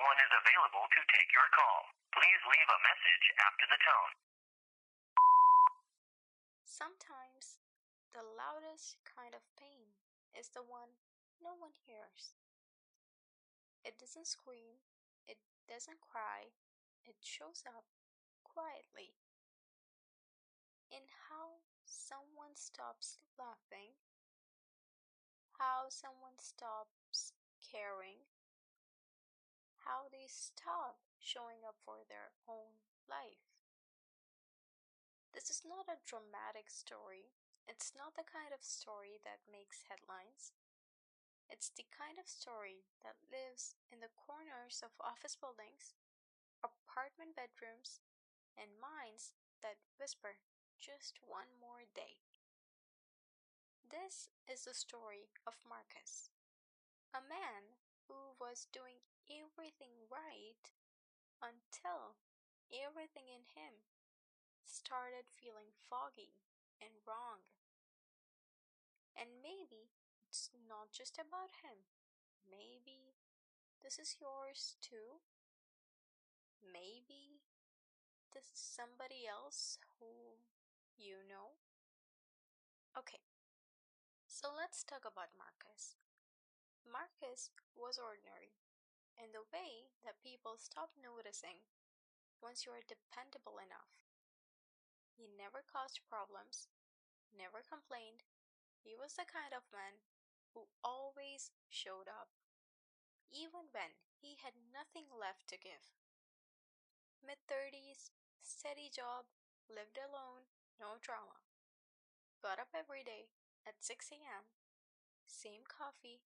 one is available to take your call. Please leave a message after the tone. Sometimes the loudest kind of pain is the one no one hears. It doesn't scream, it doesn't cry, it shows up quietly in how someone stops laughing, how someone stops caring, how they stop showing up for their own life. This is not a dramatic story. It's not the kind of story that makes headlines. It's the kind of story that lives in the corners of office buildings, apartment bedrooms, and minds that whisper, just one more day. This is the story of Marcus, a man who was doing everything right until everything in him started feeling foggy and wrong. And maybe it's not just about him. Maybe this is yours too. Maybe this is somebody else who you know. Okay, so let's talk about Marcus. Marcus was ordinary in the way that people stop noticing once you are dependable enough. He never caused problems, never complained. He was the kind of man who always showed up, even when he had nothing left to give. Mid-30s, steady job, lived alone, no drama. Got up every day at 6 a.m., same coffee,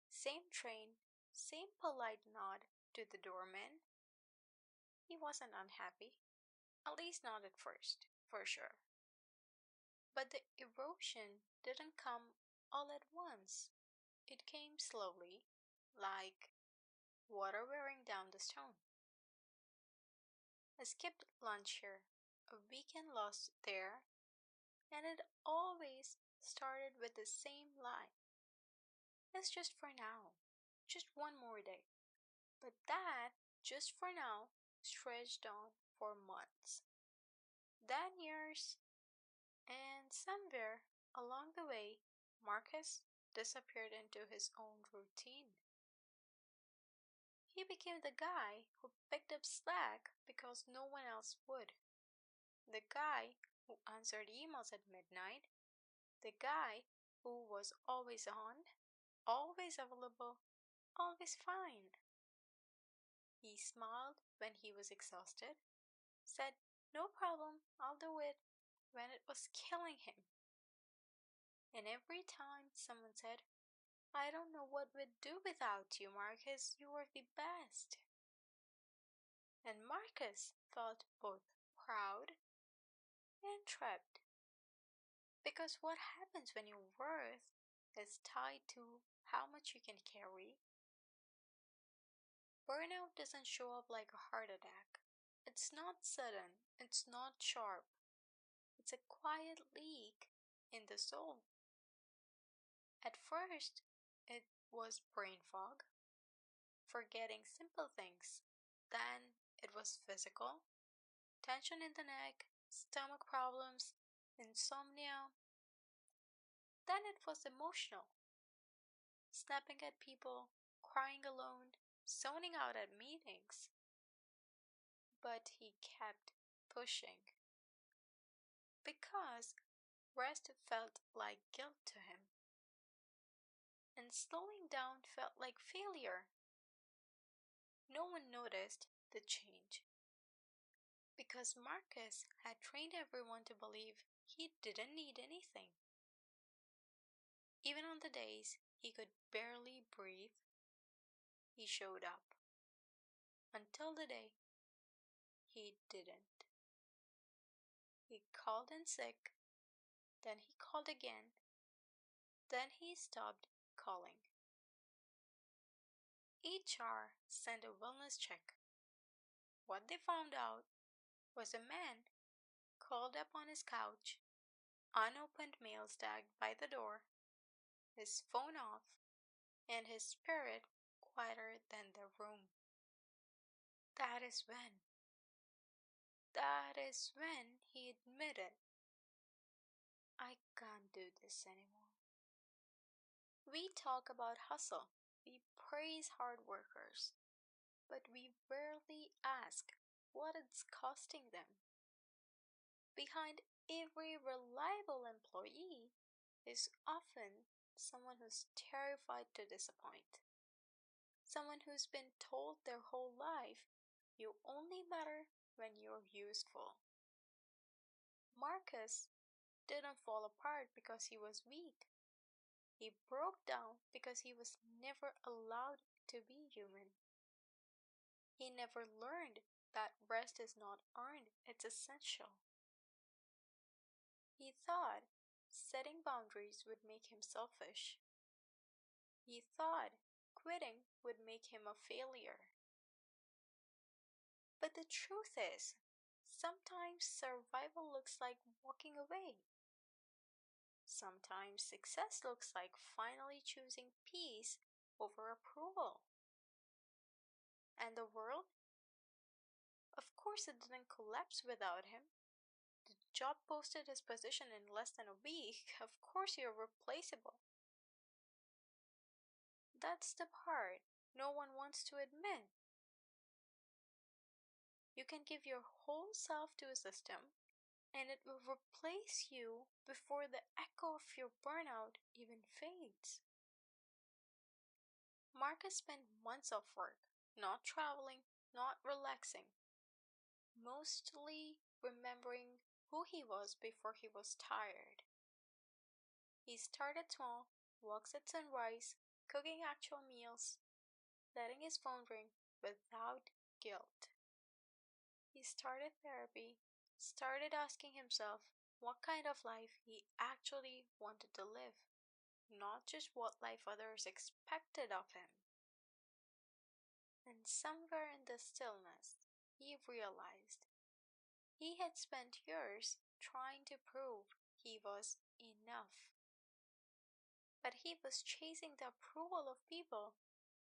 same train, same polite nod to the doorman. He wasn't unhappy, at least not at first, for sure. But the erosion didn't come all at once. It came slowly, like water wearing down the stone. A skipped lunch here, a weekend lost there, and it always started with the same lie. It's just for now, just one more day. But that, just for now, stretched on for months, then years, and somewhere along the way, Marcus disappeared into his own routine. He became the guy who picked up slack because no one else would. The guy who answered emails at midnight. The guy who was always on, always available, always fine. He smiled when he was exhausted, said, "No problem, I'll do it," when it was killing him. And every time someone said, "I don't know what we'd do without you, Marcus, you are the best." And Marcus felt both proud and trapped. Because what happens when your worth is tied to how much you can carry? Burnout doesn't show up like a heart attack. It's not sudden, it's not sharp. It's a quiet leak in the soul. At first, it was brain fog, forgetting simple things. Then it was physical, tension in the neck, stomach problems, insomnia. Then it was emotional, snapping at people, crying alone, zoning out at meetings. But he kept pushing because rest felt like guilt to him, and slowing down felt like failure. No one noticed the change because Marcus had trained everyone to believe he didn't need anything. Even on the days he could barely breathe, he showed up. Until the day he didn't. He called in sick, then he called again, then he stopped calling. HR sent a wellness check. What they found out was a man curled up on his couch, unopened mail stacked by the door, his phone off, and his spirit quieter than the room. That is when. That is when he admitted, I can't do this anymore. We talk about hustle, we praise hard workers, but we rarely ask what it's costing them. Behind every reliable employee is often someone who's terrified to disappoint, someone who's been told their whole life, you only matter when you're useful. Marcus didn't fall apart because he was weak. He broke down because he was never allowed to be human. He never learned that rest is not earned, it's essential. He thought setting boundaries would make him selfish. He thought quitting would make him a failure. But the truth is, sometimes survival looks like walking away. Sometimes success looks like finally choosing peace over approval. And the world? Of course, it didn't collapse without him. The job posted his position in less than a week. Of course, you're replaceable. That's the part no one wants to admit. You can give your whole self to a system, and it will replace you before the echo of your burnout even fades. Marcus spent months off work, not traveling, not relaxing, mostly remembering who he was before he was tired. He started small, walks at sunrise, cooking actual meals, letting his phone ring without guilt. He started therapy, started asking himself what kind of life he actually wanted to live, not just what life others expected of him. And somewhere in the stillness, he realized he had spent years trying to prove he was enough. But he was chasing the approval of people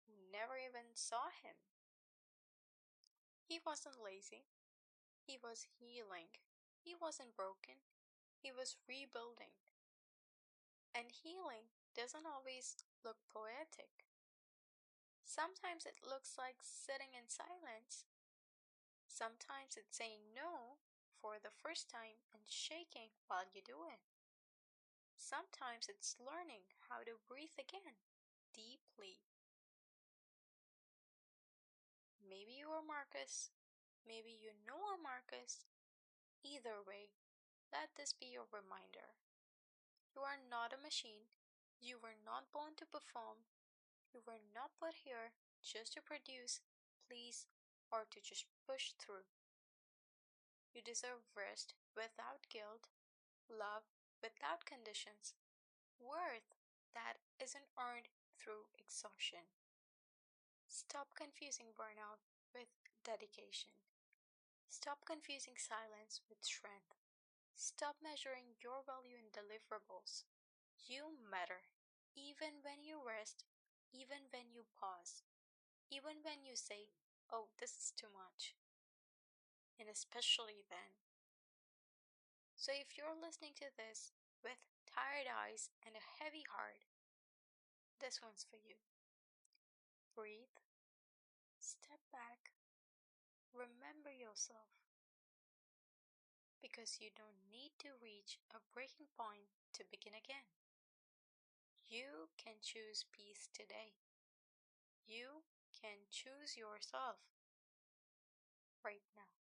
who never even saw him. He wasn't lazy, he was healing. He wasn't broken, he was rebuilding. And healing doesn't always look poetic. Sometimes it looks like sitting in silence. Sometimes it's saying no for the first time and shaking while you do it. Sometimes it's learning how to breathe again, deeply. Maybe you are Marcus. Maybe you know a Marcus. Either way, let this be your reminder. You are not a machine. You were not born to perform. You were not put here just to produce, please, or to just push through. You deserve rest without guilt, love without conditions, worth that isn't earned through exhaustion. Stop confusing burnout with dedication. Stop confusing silence with strength. Stop measuring your value in deliverables. You matter, even when you rest, even when you pause, even when you say, oh, this is too much. And especially then. So if you're listening to this with tired eyes and a heavy heart, this one's for you. Breathe, step back, remember yourself. Because you don't need to reach a breaking point to begin again. You can choose peace today. You can choose yourself right now.